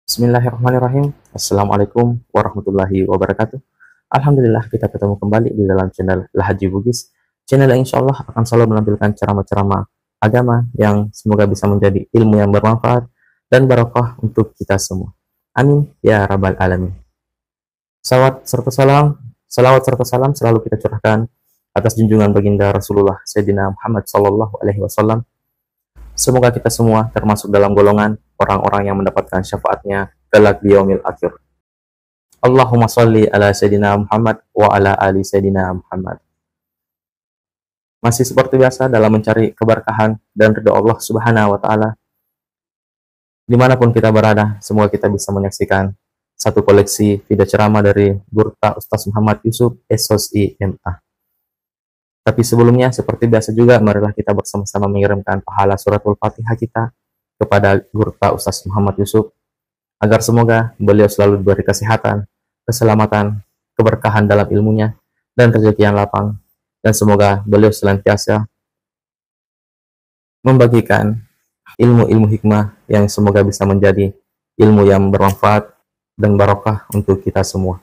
Bismillahirrahmanirrahim. Assalamualaikum warahmatullahi wabarakatuh. Alhamdulillah kita ketemu kembali di dalam channel Lahaji Bugis. Channel yang insya Allah akan selalu menampilkan ceramah-ceramah agama yang semoga bisa menjadi ilmu yang bermanfaat dan barokah untuk kita semua. Amin ya rabbal alamin. Salawat serta salam selalu kita curahkan atas junjungan baginda Rasulullah Sayyidina Muhammad Sallallahu Alaihi Wasallam. Semoga kita semua termasuk dalam golongan orang-orang yang mendapatkan syafaatnya kelak di yaumil akhir. Allahumma salli ala Sayyidina Muhammad wa ala ali Sayyidina Muhammad. Masih seperti biasa dalam mencari keberkahan dan ridha Allah Subhanahu wa Ta'ala. Dimanapun kita berada, semoga kita bisa menyaksikan satu koleksi video ceramah dari Gurta Ustaz Muhammad Yusuf SOSI MA. Tapi sebelumnya, seperti biasa juga, marilah kita bersama-sama mengirimkan pahala suratul Fatihah kita kepada Gurta Ustaz Muhammad Yusuf, agar semoga beliau selalu diberi kesehatan, keselamatan, keberkahan dalam ilmunya, dan rezeki yang lapang. Dan semoga beliau senantiasa membagikan ilmu-ilmu hikmah yang semoga bisa menjadi ilmu yang bermanfaat dan barokah untuk kita semua.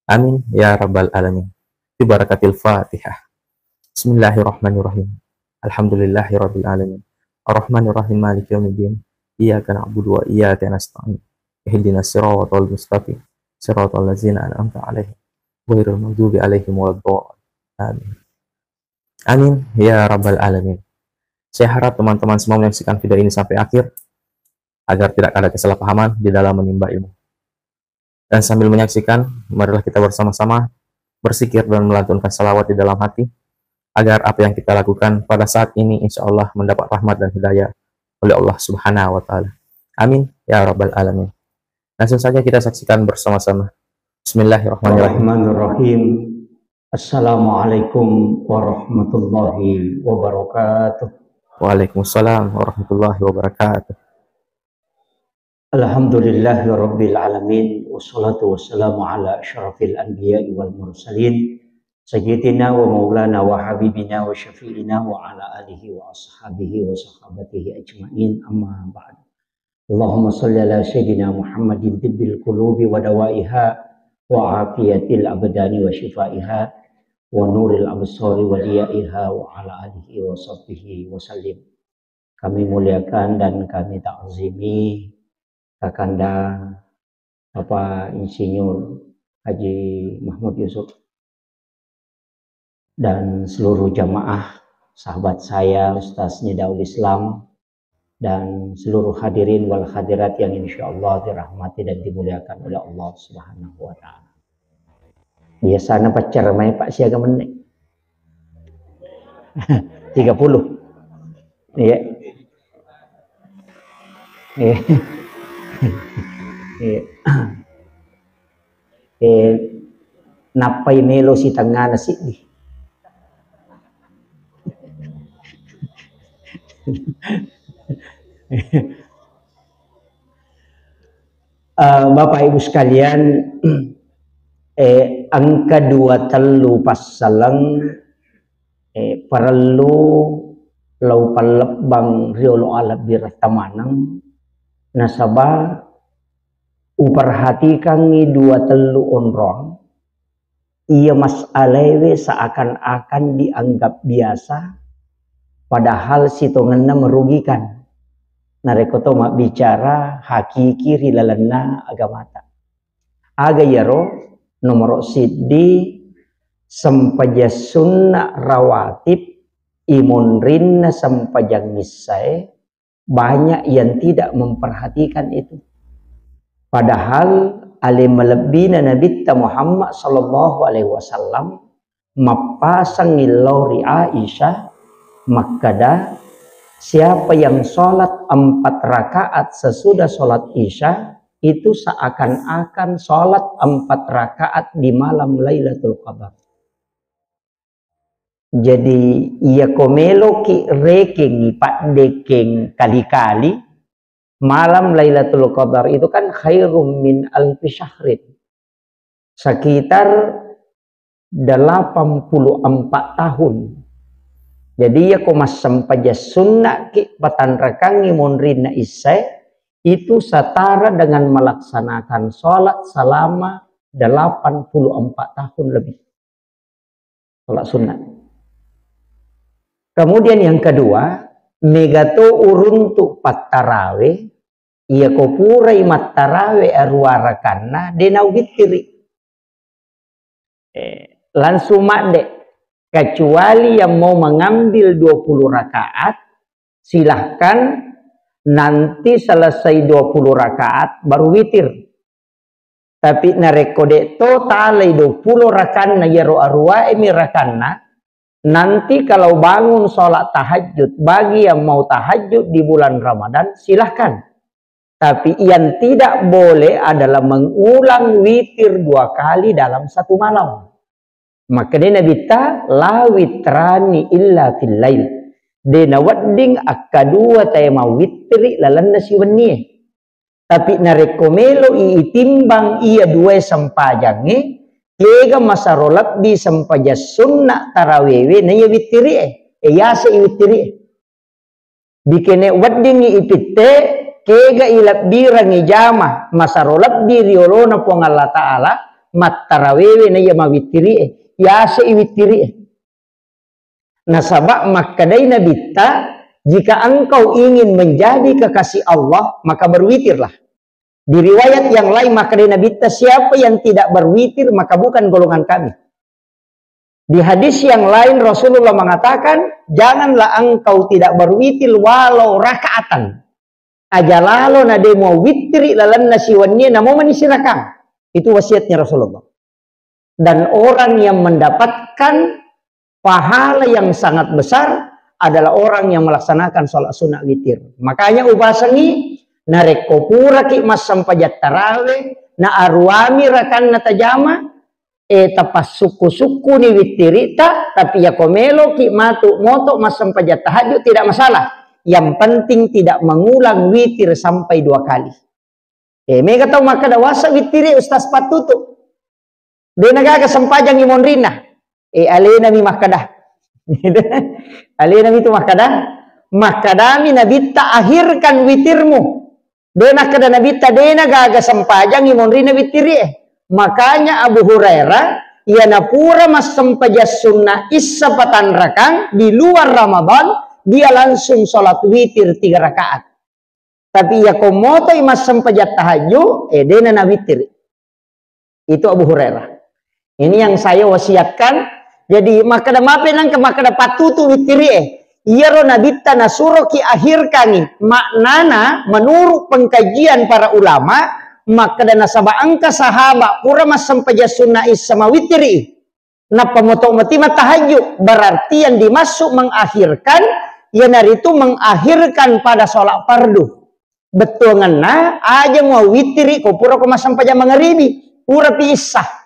Amin ya rabbal alamin. Bi barakatil Fatihah. Bismillahirrahmanirrahim. Alhamdulillahirabbil alamin. Arrahmanirrahim maliki yaumiddin. Iyyaka na'budu wa iyyaka nasta'in. Ihdinas siratal mustaqim. Siratal ladzina an'amta 'alaihim ghairil maghdubi 'alaihim waladdallin. Amin. Amin ya rabbal alamin. Saya harap teman-teman semua menyaksikan video ini sampai akhir agar tidak ada kesalahpahaman di dalam menimba ilmu. Dan sambil menyaksikan, marilah kita bersama-sama berzikir dan melantunkan salawat di dalam hati, agar apa yang kita lakukan pada saat ini insya Allah mendapat rahmat dan hidayah oleh Allah Subhanahu wa Ta'ala. Amin ya rabbal alamin. Langsung saja kita saksikan bersama-sama. Bismillahirrahmanirrahim. Assalamualaikum warahmatullahi wabarakatuh. Waalaikumsalam warahmatullahi wabarakatuh. Alhamdulillahi rabbil alamin. Wassalatu wassalamu ala asyrafil anbiya'i wal mursalin. Sayyidina wa maulana wa habibina wa syafi'ina wa ala alihi wa ashabihi wa sahabatihi ajma'in, amma ba'd. Allahumma salli ala Sayyidina Muhammadin tibbil qulubi wa dawaiha wa afiyatil abdani wa shifaiha wa nuril absari wa diyaiha wa ala alihi wa sahbihi wa sallim. Kami muliakan dan kami ta'zimi Kakanda Bapak Insinyur Haji Mahmud Yusuf dan seluruh jamaah sahabat saya Ustaz Nidaul Islam dan seluruh hadirin wal hadirat yang insya Allah dirahmati dan dimuliakan oleh Allah Subhanahu wa Ta'ala. Biasanya pacar main Pak siaga menit 30. Iya. Iya. Napai melo si tengah nasi di. Bapak Ibu sekalian, angka 2 telu passalang perlu lau palebang riolo ala biratamanang nasabah uperhatikan 2 telu onrong ia mas'alewe seakan-akan dianggap biasa, padahal sitongannya merugikan. Narekoto mak bicara hakiki rilalana agamata. Aga yaro nomor siddi sampaja sunnah rawatib imunrinna sampajang misai, banyak yang tidak memperhatikan itu. Padahal alim melebina Nabi Muhammad sallallahu alaihi wasallam mapasang ilauri Aisyah makada siapa yang sholat 4 rakaat sesudah sholat Isya itu seakan-akan sholat 4 rakaat di malam Lailatul Qadar. Jadi ia komelo ki reking pak dekeng kali-kali malam Lailatul Qadar itu kan khairum min alfi syahrin, sekitar 84 tahun. Jadi ya komas sampaja sunnah ki patan rakangi monrina isai itu setara dengan melaksanakan sholat selama 84 tahun lebih. Sholat sunat. Kemudian yang kedua, megato uruntu pattarawe, ia kopurai mattarawe arwarakanna denau witiri. Langsung makde, kecuali yang mau mengambil 20 rakaat, silahkan nanti selesai 20 rakaat baru witir. Tapi narekode total 20 rakaat na yaro arwa emi rakanna. Nanti kalau bangun sholat tahajud, bagi yang mau tahajud di bulan Ramadan, silahkan. Tapi yang tidak boleh adalah mengulang witir 2 kali dalam satu malam. Maka dia Nabi ta la witrani illa fil lail. Dena wadding akadua tema witri lalanna siwennie. Tapi narekomelo iitimbang ia 2 sampajange. Kega masarolat di sampaja sunnah tarawewe na ya witiri ya se witiri bikene wadding ipitte kega ilap birangi jama masarolat di riolona po Allah taala mat tarawewe na ya mawitiri ya se witiri. Nasabak makadai nabita, jika engkau ingin menjadi kekasih Allah maka berwitirlah. Di riwayat yang lain maka dari Nabi siapa yang tidak berwitir maka bukan golongan kami. Di hadis yang lain Rasulullah mengatakan janganlah engkau tidak berwitir walau rakaatan. Aja lalu nade mau witri lalan nasiwannya namo manisirakan. Itu wasiatnya Rasulullah. Dan orang yang mendapatkan pahala yang sangat besar adalah orang yang melaksanakan sholat sunnah witir. Makanya ubasangi narek kopura ki mas sampajat tarawe na arwami rakan na tajama tapas suku-suku ni witirita tapi ya komelo ki matu moto mas sampajat tahajud tidak masalah. Yang penting tidak mengulang witir sampai 2 kali. Mega tahu maka dawasa witiri ustaz patutu. Dia nagaga sampajang imon rina. Alena mi makadah. Alena mi tu makadah. Makadami nabi ta akhirkan witirmu. Dena kada nabita dena gaga sampajang imon rina witiri. Makanya Abu Hurairah ia napura mas sampajas sunnah issa patan rakang di luar Ramadan dia langsung sholat witir 3 rakaat. Tapi ia komoto mas sampajat tahajud dena na witir. Itu Abu Hurairah. Ini yang saya wasiatkan. Jadi makada mapenang ke makada patutu witiri iya ro nabita nasuro ki akhirkani maknana menurut pengkajian para ulama maka dan nasaba angka sahabat pura mas sampaja sunnah sama witri na pemoto mati tahajud berarti yang dimasuk mengakhirkan ya nari itu mengakhirkan pada sholat fardu betul ngena aja mau witri ko pura ko mas sampaja mengeribi pura pisah.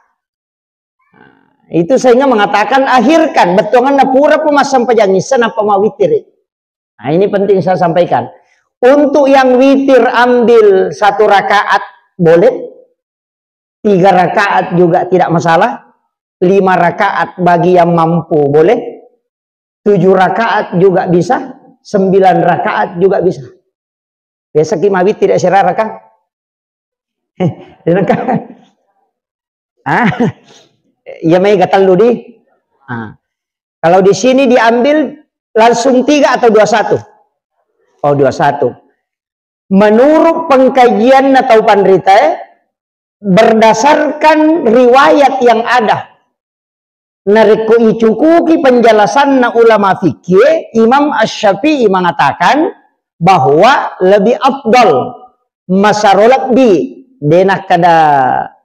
Itu sehingga mengatakan akhirkan betongan pura pemasam pejangisan apa mau witir. Nah ini penting saya sampaikan. Untuk yang witir ambil 1 rakaat boleh, 3 rakaat juga tidak masalah, 5 rakaat bagi yang mampu boleh, 7 rakaat juga bisa, 9 rakaat juga bisa. Biasa kima witir ya serara kan? Ya may gatal di. Kalau di sini diambil langsung 3 atau 21? Oh 21. Menurut pengkajian atau panrita berdasarkan riwayat yang ada. Nariko icukuki penjelasan na ulama fikih Imam Asy-Syafi'i mengatakan bahwa lebih afdal masarolat bi denak kada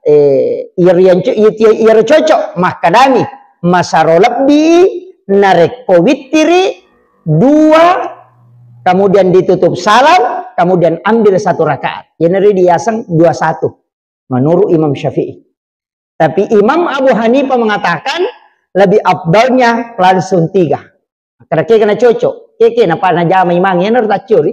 ir cocok makadami masarolab di narek powitiri 2 kemudian ditutup salam kemudian ambil 1 rakaat ya nari diasang 21 menurut Imam Syafi'i. Tapi Imam Abu Hanifah mengatakan lebih afdalnya langsung 3 karena kena cocok keke napa na jama imang ya nar tacuri.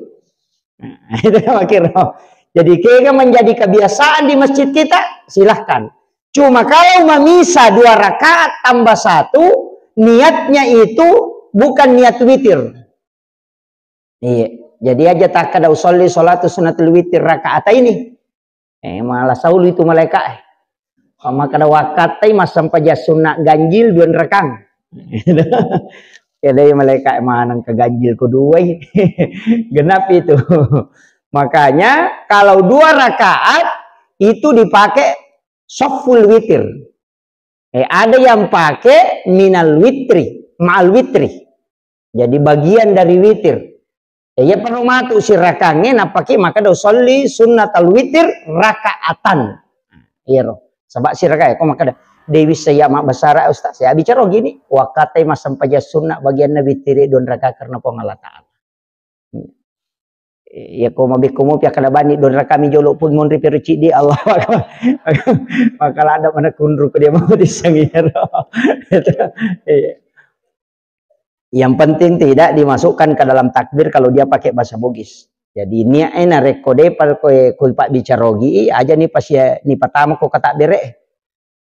Itu makiro. Jadi kega menjadi kebiasaan di masjid kita, silahkan. Cuma kalau memisa 2 rakaat tambah 1, niatnya itu bukan niat witir. Iya. Jadi aja tak kada usolli salatu sunnatul witir rakaat ini. Malah saulu itu malaikat. Sama kada wakatai mas sampai sunat ganjil 2 rekang. Jadi malaikat manang ke ganjil kedua. Genap itu. Makanya kalau 2 rakaat itu dipakai shaful witir. Ada yang pakai minal witri, ma'al witri. Jadi bagian dari witir. Ya perlu matu si rakangnya napaki maka do sholli sunnatal witir rakaatan. Iya sebab si rakang kok maka Dewi saya mak basara ustaz saya bicara gini wakatai masam paja sunnah bagian nabi tiri don raka karena pengala ta'ala. Ya ko mabikumo pia kada bani don raka mi jolo pun mon riperci di Allah maka ada mana kunru ke dia mau disangir. Yang penting tidak dimasukkan ke dalam takbir kalau dia pakai bahasa Bugis. Jadi ni ena rekode par ko pak bicarogi aja ni pas ya ni pertama ko kata bere.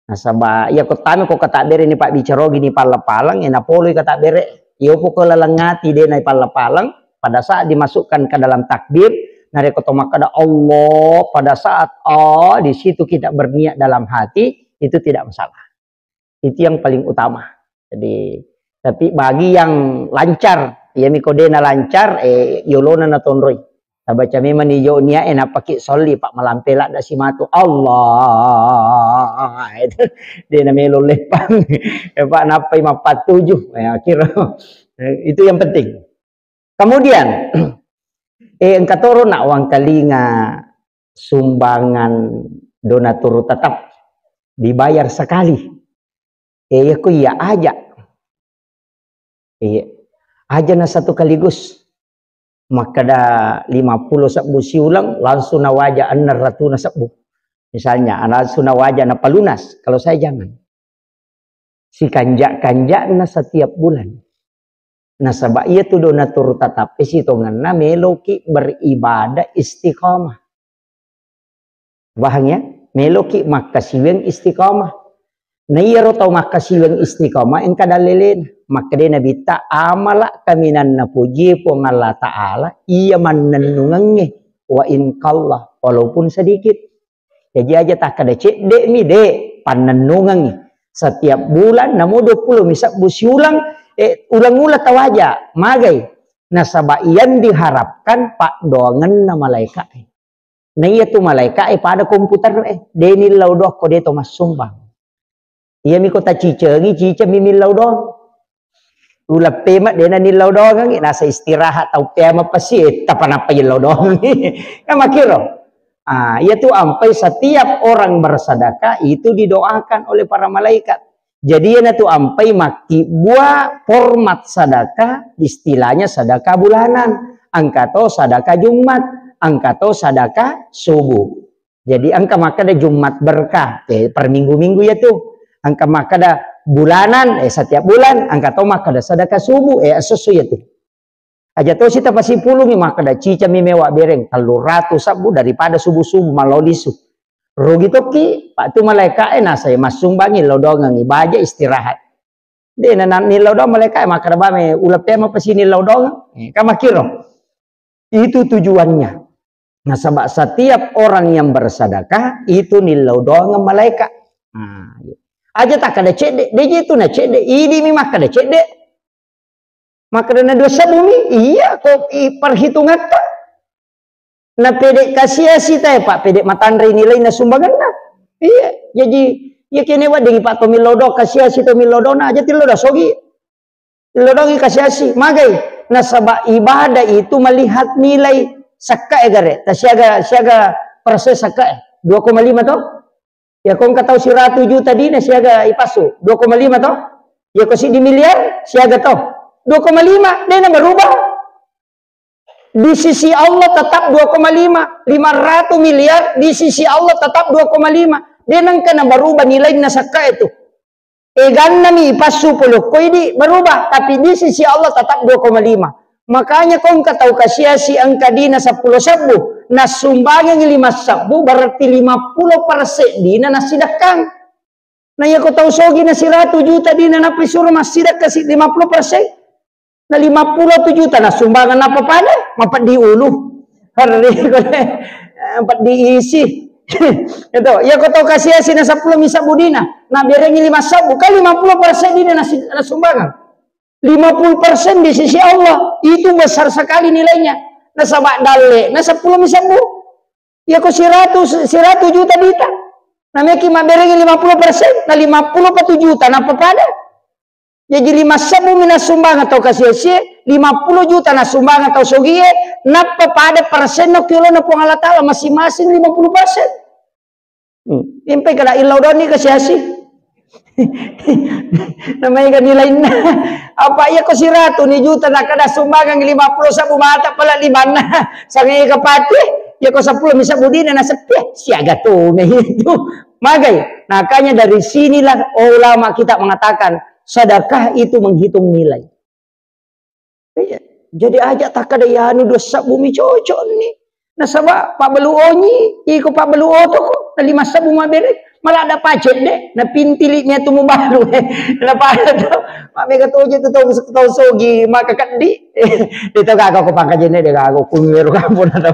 Nah sabah ya ko tami ko kata bere ni pak bicarogi ni palapalang ena polo kata bere. Yo po ko lalangati de na palapalang pada saat dimasukkan ke dalam takbir na rekoto makada Allah pada saat di situ kita berniat dalam hati itu tidak masalah. Itu yang paling utama. Jadi tapi bagi yang lancar, ya mikodena lancar, yolona na tonroy. Baca memang ni yo nia enak pakai soli pak malampela dak si matu Allah. Dia na melo lepang. Pak napai 47. Kira itu yang penting. Kemudian engkatoro nak wang kalinga sumbangan donatur tetap dibayar sekali. Aku ya aja. Iya, aja na satu kaligus. Maka da 50 sabbu siulang langsung na wajah 600 sabbu. Misalnya, langsung na wajah na palunas. Kalau saya jangan. Si kanjak-kanjak na setiap bulan. Nah, sabak iya tu donatur tatap isitongan na meloki beribadah istiqamah. Bahangnya, meloki makasiweng istiqamah. Na iya ro tau makasiweng istiqamah engka dalilin. Maka dia nabi ta amala kaminan na puji po Allah Ta'ala iya mananungannya wa inkallah walaupun sedikit. Jadi aja tak kada cek dek mi dek pananungannya setiap bulan namo 20 misal busiulang ulang-ulang tawaja magai nasaba iyan diharapkan pak doangan na malaikat. Nah iya tu malaikat pada komputer denil laudoh ko deto mas sumbang. Iya mi kota cicengi cice mimil laudoh. Ulah pemat dia na nilaw doang nasa istirahat tau pema pasi tapan apa nilaw doang kan makiro iya tuh ampai setiap orang bersedekah itu didoakan oleh para malaikat. Jadi ya tuh ampai maki buah format sedekah istilahnya sedekah bulanan angkato sedekah Jumat angkato sedekah subuh. Jadi angka maka ada Jumat berkah per minggu-minggu ya tuh angka maka ada bulanan setiap bulan angka to maka ada sedekah subuh sesuai itu aja to sita pasi puluh mi maka ada cica mi mewah bereng 300 sabu daripada subuh-subuh malolisu rugi toki pak tu malaikat saya masumbangi lodongan ibaja istirahat de na ni lodong malaikat maka ada bame ulah tema pasi ni lodong kama kiro itu tujuannya. Nah sebab setiap orang yang bersedekah itu ni lodongan malaikat. Aja tak kada cedek dia itu na cedek ini mi maka ada cedek maka ada dosa bumi iya kok perhitungan tak na pedek kasiasi tay pak pedek matandre nilai na sumbangan na iya jadi ya kene wa dengi pak to milodo kasiasi to milodo na aja tilodo sogi tilodo kasiasi magai na sabab ibadah itu melihat nilai sakka egare ta siaga proses sakka 2,5 toh. Ya kau tahu si 100 juta di na siaga ipasu 2,5 toh. Ya kau si di miliar siaga toh 2,5 dia na berubah. Di sisi Allah tetap 2,5 500 miliar di sisi Allah tetap 2,5 dia nangka na berubah nilai na sakka itu. Ganna mi ipasu puluh kau ini berubah tapi di sisi Allah tetap 2,5. Makanya kau tahu kasiasi angka dina 10 sabu na sumbangan 5 sabu berarti 50% dina na sidakang. Nah ya kau tahu sogi na 100 juta dina na pisur mas sidak kasih 50%. Na 50 juta na sumbangan apa pada? Mapat di ulu. Hari mapat diisi. Itu, ya kau tahu kasih asin na 10 misa budina. Na berengi 5 sabu, kan 50% ini na sumbangan. 50% di sisi Allah. Itu besar sekali nilainya. Na sabak dale, na 10 misa bu. Ya kau 100 juta dita. Na meki ma berengi 50%, na 50 juta na apa pada? Jadi 5 sabu mina sumbangan atau kasih asin, 50 juta na sumbangan atau sogie, napa pada persen no kilo na pong Allah Ta'ala masing-masing 50%. Impai kada ilau doni kasih asin. Namanya kan nilai na. Apa ya ko si ratu ni juta na kada sumbangan 50 sabu mata pala 5 na. Sangai kapati, ya ko 10 misa budina na sepi. Siaga tuh itu. Magai. Makanya dari sinilah ulama kita mengatakan sedekah itu menghitung nilai. Jadi aja tak ada ya anu dosa bumi cocok ni. Nasaba Pak Beluonyi, iko Pak Beluo to ko na 5 sabu mabere. Malah ada pacet deh, na pintiliknya tu baru na pada to. Mami katoje to to sogi maka kadi. Dito kakak ko pangkajene de kakak kumiro kampung na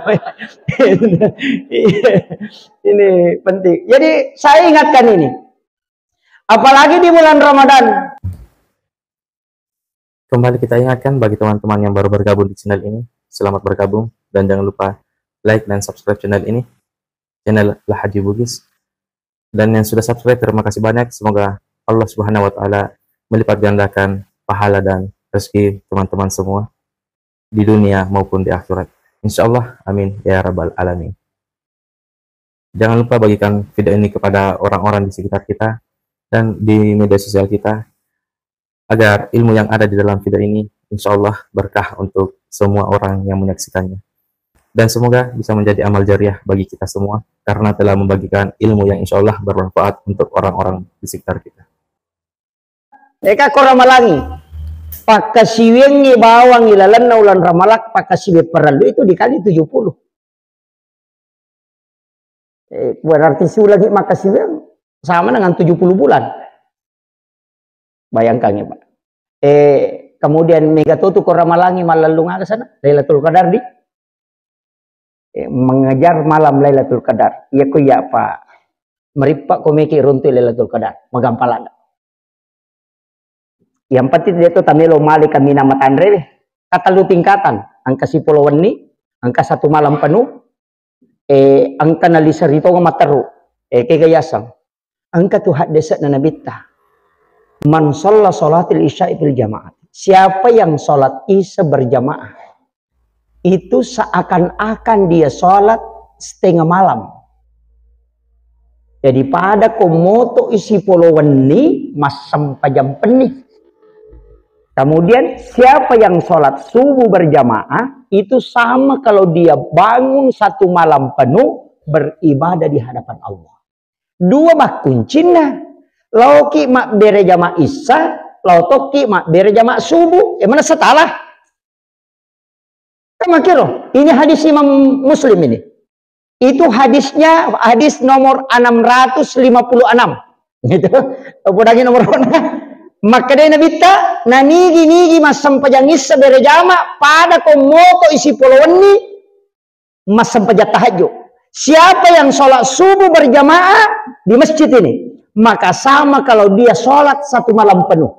Ini penting. Jadi saya ingatkan ini. Apalagi di bulan Ramadan. Kembali kita ingatkan bagi teman-teman yang baru bergabung di channel ini, selamat bergabung dan jangan lupa like dan subscribe channel ini, channel Lahaji Bugis. Dan yang sudah subscribe, terima kasih banyak. Semoga Allah Subhanahu wa Ta'ala melipat gandakan pahala dan rezeki teman-teman semua di dunia maupun di akhirat. Insya Allah, amin ya rabbal alamin. Jangan lupa bagikan video ini kepada orang-orang di sekitar kita dan di media sosial kita, agar ilmu yang ada di dalam video ini insya Allah berkah untuk semua orang yang menyaksikannya. Dan semoga bisa menjadi amal jariah bagi kita semua, karena telah membagikan ilmu yang insya Allah bermanfaat untuk orang-orang di sekitar kita. Eka ko ramalangi, pakasiwengi bawang ilalan na ulan ramalak, pakasiwe peralu itu dikali 70. Berarti sulagi makasiweng sama dengan 70 bulan. Bayangkan ya Pak. Kemudian megatotu ko ramalangi malalunga ke sana, Lailatul Qadar di mengejar malam Lailatul Qadar. Ya ko ya Pak. Meripak ko meki runtuh Lailatul Qadar, magampalan. Yang penting dia tu tamelo mali kami nama tandre kata lu tingkatan, angka 10 weni, angka 1 malam penuh, angka nalisarito ngamateru, kegayasang. Angka tu hak desa na nabita. Man sholla sholatil isya'i fil jamaah. Siapa yang sholat isya berjamaah, itu seakan-akan dia sholat setengah malam. Jadi pada komoto isi poloweni masam pajam penih. Kemudian siapa yang sholat subuh berjamaah, itu sama kalau dia bangun 1 malam penuh beribadah di hadapan Allah. 2 mah kuncinya. Lauki mak bere jama isya, lautoki mak bere jama subuh. Mana setalah? Kamu kira? Ini hadis Imam Muslim ini. Itu hadisnya hadis nomor 656. Gitu. Apalagi nomor 6. Maka dia Nabi ta nanigi masam pajangis bere jama pada komoto isi polowani masam pajat tahajud. Siapa yang sholat subuh berjamaah di masjid ini, maka sama kalau dia sholat 1 malam penuh.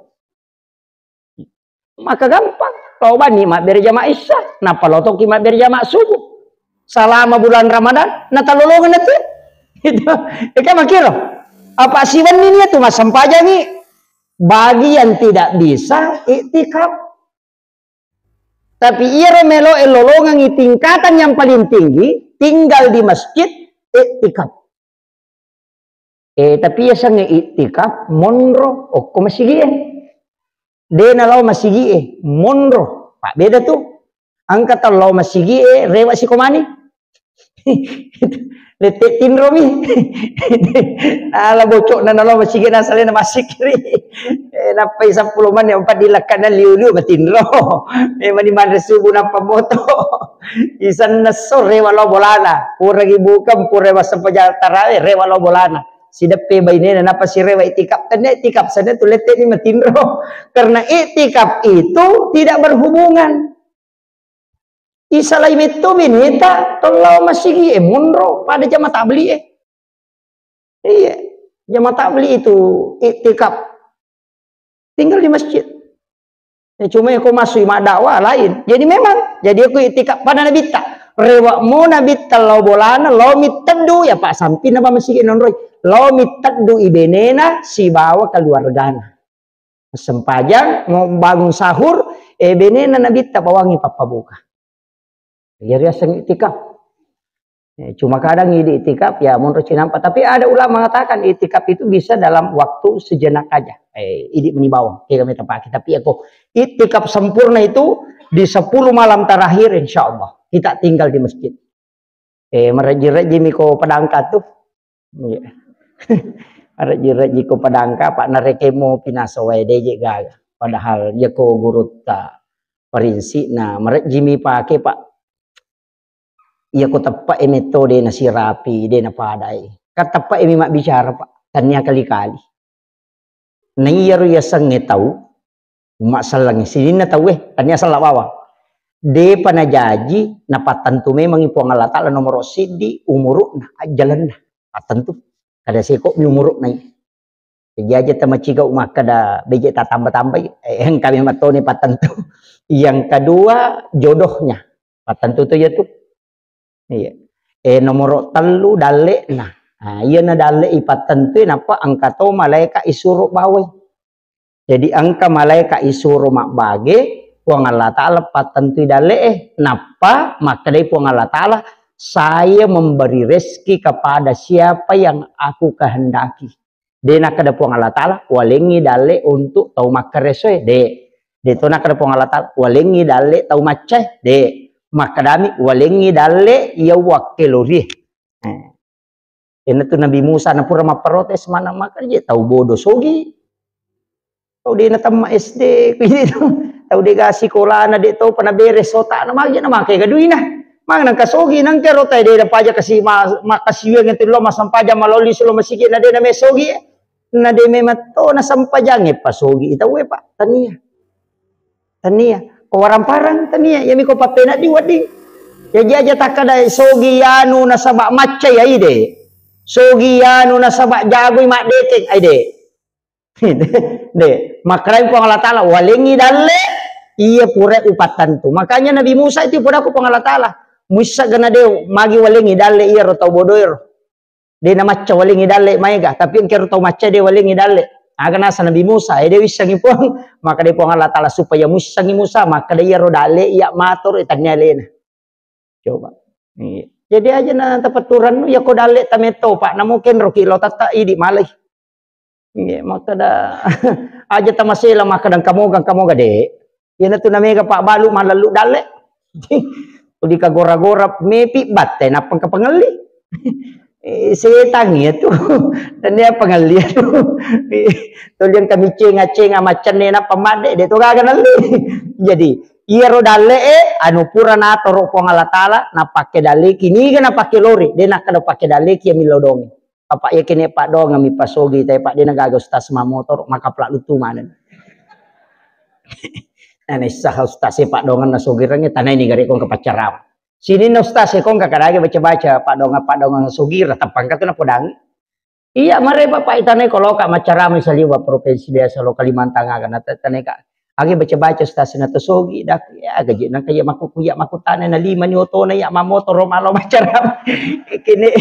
Maka gampang. Kau bani mak berjamaah isya, napa lo toki mak berjamaah subuh. Selama bulan Ramadan, natalolongan itu. Itu, kan makiro. Apa sih ini tuh mas sampaja nih? Bagi yang tidak bisa iktikaf. Tapi ia remelo elolongan tingkatan yang paling tinggi, tinggal di masjid iktikaf. Tapi ya sang iktikaf monro okko masigi de na law masigi monro pak beda tuh angkat law masigi rewa si komani lete tinromi ala bocok na law masigi na sale na masikri na pay 10 man yang 4 dilakan na liu-liu matinro mani man subuh na pamoto isan na so rewa law bolana pura gibukam pura wasapajatara rewa law bolana sidape baine na pasirewa itikaf tanda itikaf sana tulete ni matinro karena itikaf itu tidak berhubungan isalai itu binita kalau masih munro pada jamaah tabligh iya jamaah tabligh itu itikaf tinggal di masjid ya, cuma aku masuk dakwah lain jadi memang jadi aku itikaf pada nabi tak rewak mo nabi talau bolana lo mitadu ya pak sampai nama masjid nonroy lo mitadu ibenena si bawa keluargana sempajang mau bangun sahur benena nabi tak bawangi papa buka jadi asal itikaf cuma kadang ide itikaf ya menurut nampak tapi ada ulama mengatakan itikaf itu bisa dalam waktu sejenak aja ini menibawang kami tempat tapi aku itikaf sempurna itu di 10 malam terakhir insya Allah kita tinggal di masjid mereji-reji miko padangka tuh mereji-reji ko padangka pak narekemo pinasawai deje gaga padahal ya ko gurut ta perinsi nah mereji mi pake pak iya ko tepak metode na sirapi de na padai katapak emi mak bicara pak tanya kali-kali na iya ro ya sange tahu mak salang sini na tahu tanya salah bawang de panajaji na patantu memang ipo Allah taala nomor sidi umuruk na jalan na patantu kada seko mi umuruk na jadi tama ciga umak kada beje ta tambah-tambah yang kami matone patantu yang kedua jodohnya patantu tu ya tuh iya nomor telu dale nah iya na dale ipatantu napa angka to malaika isuru bawe jadi angka malaika isuru mak bage puang Allah taala patantu dale napa maka dari puang Allah taala saya memberi rezeki kepada siapa yang aku kehendaki dena kada puang Allah taala walengi dale untuk tau makaresoe de to na kada puang Allah taala walengi dale tau maceh de makadami walengi dale ya wakiluri ini tuh Nabi Musa na pura maprotes mana makarja tahu bodoh sogi tahu dia na tama SD gitu tahu dia kasih sekolah na dia tahu pana beres sota na magya na makai gaduin na mang nang kasogi nang kero tay dia paja kasih makasiwe ng tilo masampaja maloli sulo masiki na dia na mesogi na dia memato na sampajange pasogi itaw pak tania kawaramparang tania yami ko papena di wading ya aja takada sogi anu na sabak macay ay de sogi anu na sabak jagoy mak detek ay de makray ko Allah taala walengi dalle iya pure upatan tu makanya Nabi Musa itu pura ko Allah taala musa gana de magi walengi dalle iya ro tau bodoir de na macca walengi dalle maiga tapi engke ro tau macca de walengi dalle aga nasa Nabi Musa dia wisangi pun maka dia pun Allah taala supaya musangi Musa maka dia rodale iya matur itanya lena coba jadi aja na tapaturan ya ko dale tameto pak na mungkin ro kilo tata idi malay maka da aja tamasela maka dan kamu gade ya na tu na mega pak balu malalu dale udi ka gora-gora mepi batte na pangkapangeli setan itu dan dia pengalian tuh yang kami cenga macan na pamade dia tuh kagak nali jadi iya rodale anu pura na toro po Allah taala na pake dale kini na pake lori dia nak kada pake dale kia milodongi apa ya kini pak dong mi pasogi tay pak dia nagaga ustaz motor maka plak lutu mana ane sah ustaz pak dongan na sogirangnya tanah ini gari kong kepacaram sini no ustaz kong kakadage baca-baca pak dongan sogira tapangka tu na podang iya mare bapak itane kalau kak macara misalnya wa provinsi biasa lo Kalimantan akan tane kak agi baca-baca ustaz na to sogi dak ya gaji nang kaya makukuya makutane na 5 ni oto na ya mamoto ro malo macara kini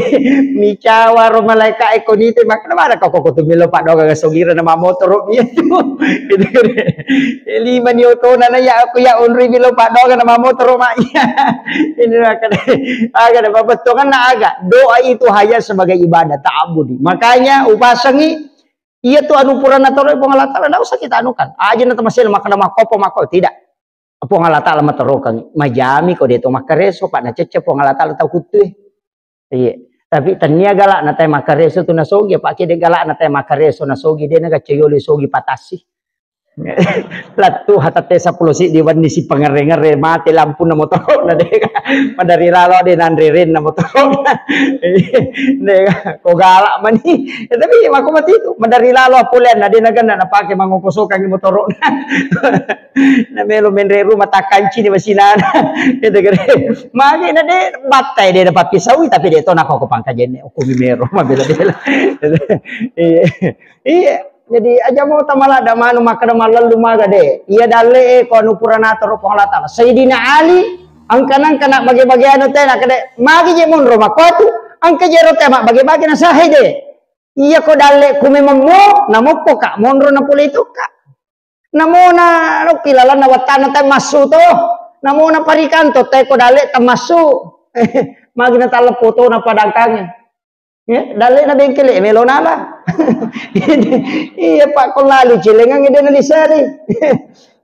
micawa ro malaika ekonite makna ka ko tumilo pak dongan sogira na mamoto ro niya gitu 5 ni oto na ya aku ya unri bilo pak dongan na mamoto ro ma ini agak babetongan na aga doa itu hanya sebagai ibadah ta'abudi makanya upasangi iya tuh anu purana toro po Allah taala usah kita anukan aja na tamasil makana makopo mako tidak po Allah taala matorokan majami ko dito makareso pak na cece po Allah taala tau kutu iya tapi tania galak na tay makareso tu nasogi pak kide galak na tay makareso nasogi de naga ceyoli sogi patasi Latu hatate sa pulusi di wan ni si pangare-ngare mati lampu na motor na deka madari lalo din andririn na motor deka ko galak man ni tapi ako matito madari lalo pulen na dinaganda na pake mangukusukan ni motor na melo menreru mata kanci ni masinana ito gare magi na de batay de dapat pisau tapi de to na ko pangkajen ko mimero mabela-bela iya jadi aja mau tamala da manu makada malal lumaga de iya dalle ko anu puranato ro Allah taala Sayyidina Ali angkanang kana bagi-bagi anu teh na kade magi je mon ro makotu angka je ro teh mak bagi-bagi na sahe de iya ko dalle ku memang mo namoko ka mon ro na pula itu ka namo na ro kilalan na watana teh masu to namo na parikanto teh ko dalle tamasu magi na tala foto na padangkangnya ya dalle na bengkel melo nala iya pak kau lalu cilengang ide nalisari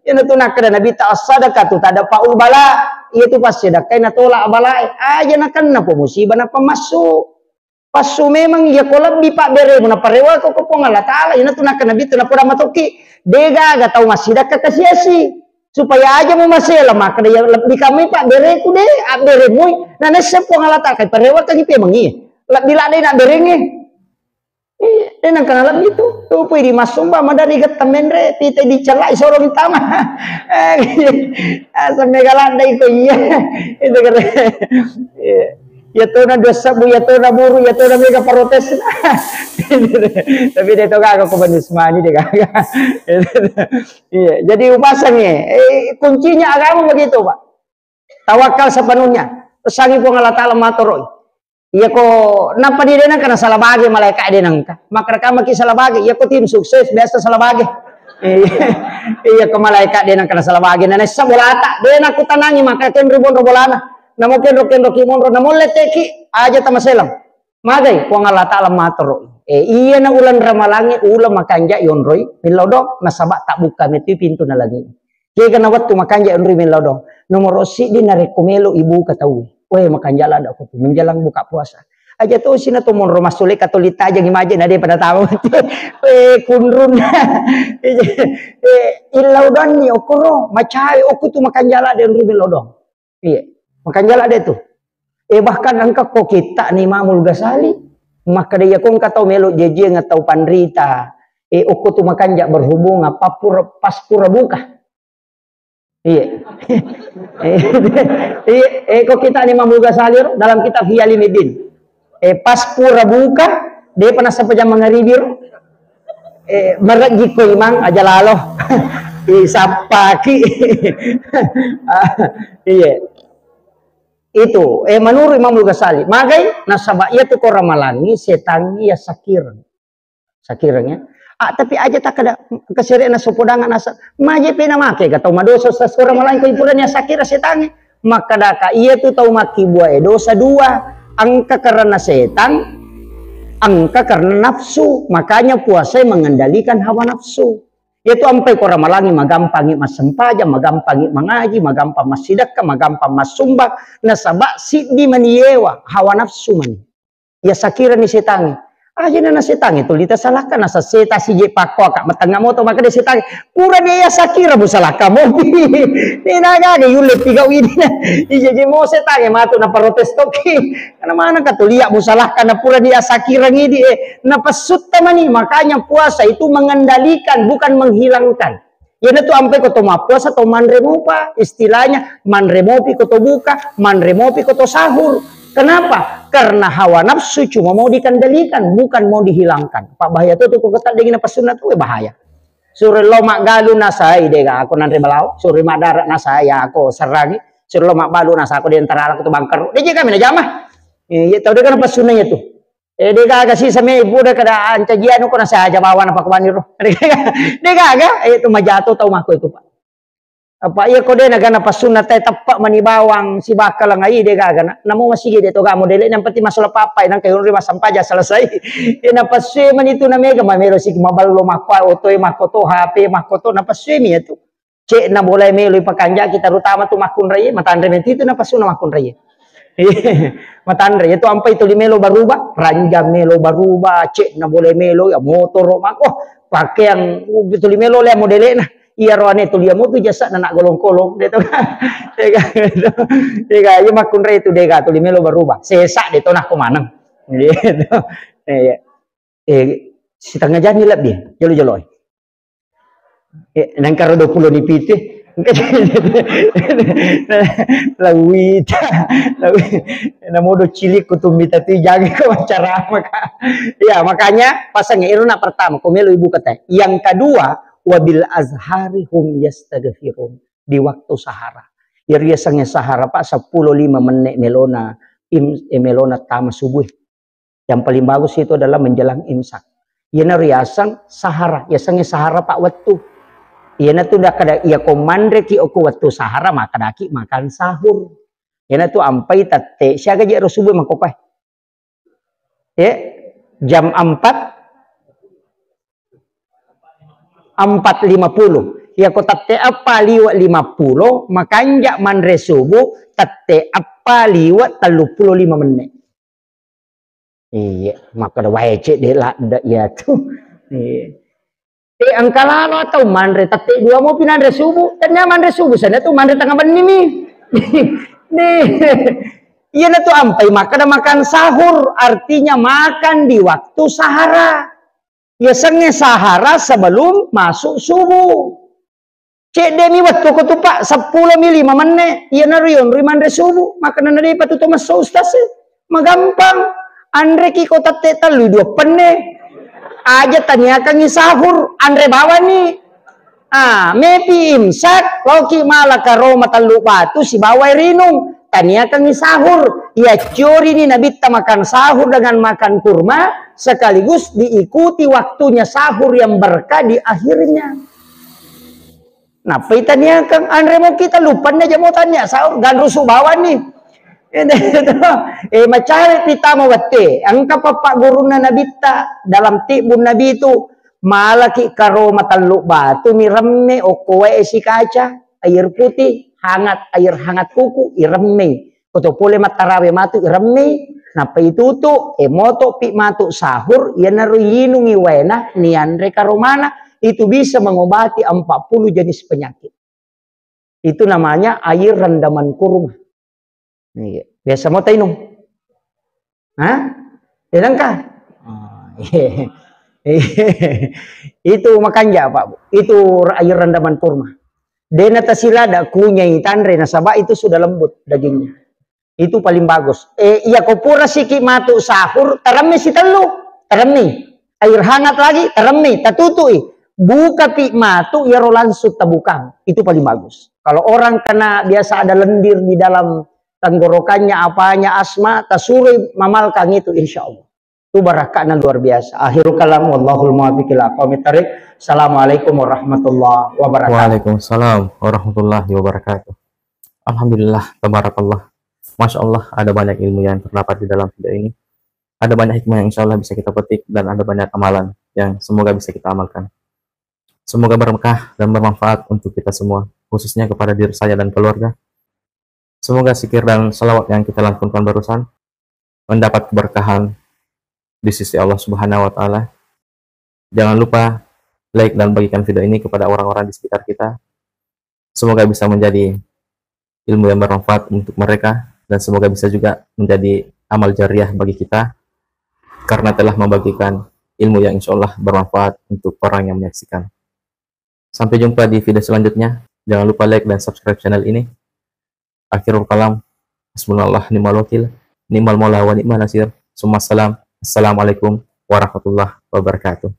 ya natu nakada nabi ta sadaqah tu tada paul bala iya tu pas sedekah na tolak balai aja nakan na musibah na pamasuk pasu memang ya kolab di pak bere na parewa ko ko ngala taala ya natu nakada nabi tu na pura matoki dega ga tau masidaka kasiasi supaya aja mau masela maka ya lebih kami pak bere ku de bere muy na nasa po ngala ta kay parewa ka gipe mangi bila de na berenge dan ang kanalam gitu tuh pwede masumba madari gat tamendre pite dicelai sorong tama asa megalandai ko iya itu kan ya to na dosa bu ya to na buru ya to na mega protes tapi dia to kagak ko banusmani dia kagak iya jadi upasanya kuncinya agama begitu Pak tawakal sepenuhnya sangi po ngala taala matoroi iya ko napa di dena kana salah bagi malaikat denang ka maka kama ki salah bagi iya ko tim sukses biasa salah bagi iya ko malaikat denang kana salah bagi nana sabolata dena ku tanangi maka ken ribon robolana namo ken ki monro namo leteki aja tamaselam magai ko ngala taala matoro iya na ulan ramalangi ulam makanja yonroi milodok nasaba tak buka meti pintu na lagi kaya kana wattu makanja yonroi milodok nomor si di narekomelo ibu katawi weh makan jalan aku tuh menjelang buka puasa aja tuh sini tuh mon rumah sulit katolita aja gimana ada pada tahu kunrun ilaudan ni okoro macai oku tuh makan jalan dan rubil lodong iya makan jalan deh tuh bahkan angka kok kita nih Imamul Ghazali maka dia kong katau melo jeje ngatau pandrita oku tuh makan jak berhubung apa pas pura buka iya kok kita nih Imamul Ghazali dalam kitab Hiyalimiddin pas pura buka dia pernah sampai jam mengaribir meragi ko imang aja lalo sapaki iya itu menurut Imamul Ghazali magai nasaba iya tuh ko ramalangi setan iya sakirnya tapi aja tak ada keserian sopodangan asa maje pena make gatau madosa sasura malain ko ipurannya sakira setange maka daka iya tuh tau maki buah dosa dua angka karena setan angka karena nafsu makanya puasa mengendalikan hawa nafsu yaitu ampai ko ramalangi magampangi mas sempaja magampangi mangaji magampang mas sidaka magampang mas sumbang nasaba sidi maniewa hawa nafsu man ya sakira ni setange aja na setang itu lita salahkan nasa seta si je pakwa kak matanga moto maka dia setang pura dia sakira bu salah kamu ni naga de yule tiga widi na je mo setang matu na protes toki karena mana katulia bu salahkan na pura dia sakira ngidi na pasut tamani makanya puasa itu mengendalikan bukan menghilangkan ya itu ampe ko to puasa to manremopa istilahnya manremopi ko to buka manremopi ko to sahur. Kenapa? Karena hawa nafsu cuma mau dikendalikan, bukan mau dihilangkan. Pak bahaya tuh kok ketat dengan pas sunat tuh bahaya. Suri lo mak galu nasai dega aku nanti belau, suri mak darat nasaya aku serangi, suri lo mak balu nasa aku di antara aku tuh bangker. Dia juga mina jamah. Ya tahu dia kan pas sunatnya tuh. Dia kagak sih sama ibu dia kada ancajian aku nasa aja bawa apa kemana roh. Dia kagak itu mah jatuh tahu maku itu Pak. Apa iya kode nagana pasunat tay tapak manibawang si bakal lang ay de gagana namo masige dito ga modele nang pati masalah papay nang kayo rin masampaja selesai napaswe man ito na mega mamero si maballo makwa otoy makoto HP makoto napaswe mi ito cek na boleh melo ipakanja kita rutama tu makun raye matandre itu napasuna makun raye matandre itu ampai itu melo baruba ranjang melo baruba cek na boleh melo ya motor mako pakai yang betul melo le modele na Iya roane tu dia mau tu jasa nak golong-golong dia tu kan. Dia ya makun re tu dega tu limelo berubah. Sesak dia tu nak kumanang. Gitu. Si tengah jani lap dia. Jolo-jolo. Nang karo 20 ni piti. Lawit. Namodo cilik kutumita tu jangan ke wawancara maka. Ya, makanya pasangnya iruna pertama komelo ibu kata. Yang kedua wabil azhari hum yastaghfirun di waktu sahara. Iria sange sahara pak 10-5 menit melona melona tama subuh. Yang paling bagus itu adalah menjelang imsak. Iana riasang sahara, ya sange sahara pak waktu. Iana tu dah kada ia komandre ki oku waktu sahara maka daki makan sahur. Iana tu ampai tate siaga je subuh makopai. Jam 4.50 ya ko tate apa liwat 50 makanja mandre subuh tate apa liwat 35 menit. Iya maka dah wajib dia lah ya tu. Angka lalo atau mandre tate dua mau pinandre subuh dan mandre subuh sana tu mandre tengah benimi. Nih iya na tu ampai maka dah makan sahur artinya makan di waktu sahara. Ya sange sahara sebelum masuk subuh. Cek demi waktu ko tu pak 10-5 menit. Iya na riyon rimandre subuh. Maka na dari patuto masuk ustaz. Magampang. Andre ki ko tate talu 2 pene. Aja tanyakan ni sahur. Andre bawa ni. Mepi imsak. Loki malah karoma talu batu si bawa rinung. Tanyakan ni sahur. Ya curi ni nabi ta makan sahur dengan makan kurma. Sekaligus diikuti waktunya sahur yang berkah di akhirnya. Nah, pitanya Kang Andre mau kita lupa aja mau tanya sahur gan rusuh bawa nih. Macari kita mau wate. Angka papa guruna nabi ta dalam tibun nabi itu malaki karo mataluk batu miremme okoe si kaca air putih hangat air hangat kuku iremme. Koto pole matarawe matu iremme. Napa itu tuh emoto pi matu sahur ya naru yinungi wena ni Andre karomana itu bisa mengobati 40 jenis penyakit. Itu namanya air rendaman kurma. Biasa mau tainum. Hah? Dedangkah? Itu makanya Pak. Itu air rendaman kurma. Dena tasilada kunyai tandre nasabah itu sudah lembut dagingnya. Itu paling bagus. Iya kopura siki matu sahur, teremi si telu, teremi. Air hangat lagi, teremi, tatutui. Buka pi matu, ya langsung tabukang. Itu paling bagus. Kalau orang kena biasa ada lendir di dalam tenggorokannya, apanya asma, tasuri mamalkan itu insya Allah. Itu barakahnya luar biasa. Akhirul kalam, wallahul muwaffiq ila aqwamit thariq. Assalamualaikum warahmatullahi wabarakatuh. Waalaikumsalam warahmatullahi wabarakatuh. Alhamdulillah, tabarakallah. Masya Allah, ada banyak ilmu yang terdapat di dalam video ini. Ada banyak hikmah yang insya Allah bisa kita petik dan ada banyak amalan yang semoga bisa kita amalkan. Semoga berkah dan bermanfaat untuk kita semua, khususnya kepada diri saya dan keluarga. Semoga zikir dan salawat yang kita lantunkan barusan mendapat keberkahan di sisi Allah Subhanahu wa Ta'ala. Jangan lupa like dan bagikan video ini kepada orang-orang di sekitar kita. Semoga bisa menjadi ilmu yang bermanfaat untuk mereka dan semoga bisa juga menjadi amal jariah bagi kita karena telah membagikan ilmu yang insya Allah bermanfaat untuk orang yang menyaksikan. Sampai jumpa di video selanjutnya. Jangan lupa like dan subscribe channel ini. Akhirul kalam. Hasbunallah ni'mal wakil, ni'mal maula wa ni'mal nasir. Assalamualaikum warahmatullahi wabarakatuh.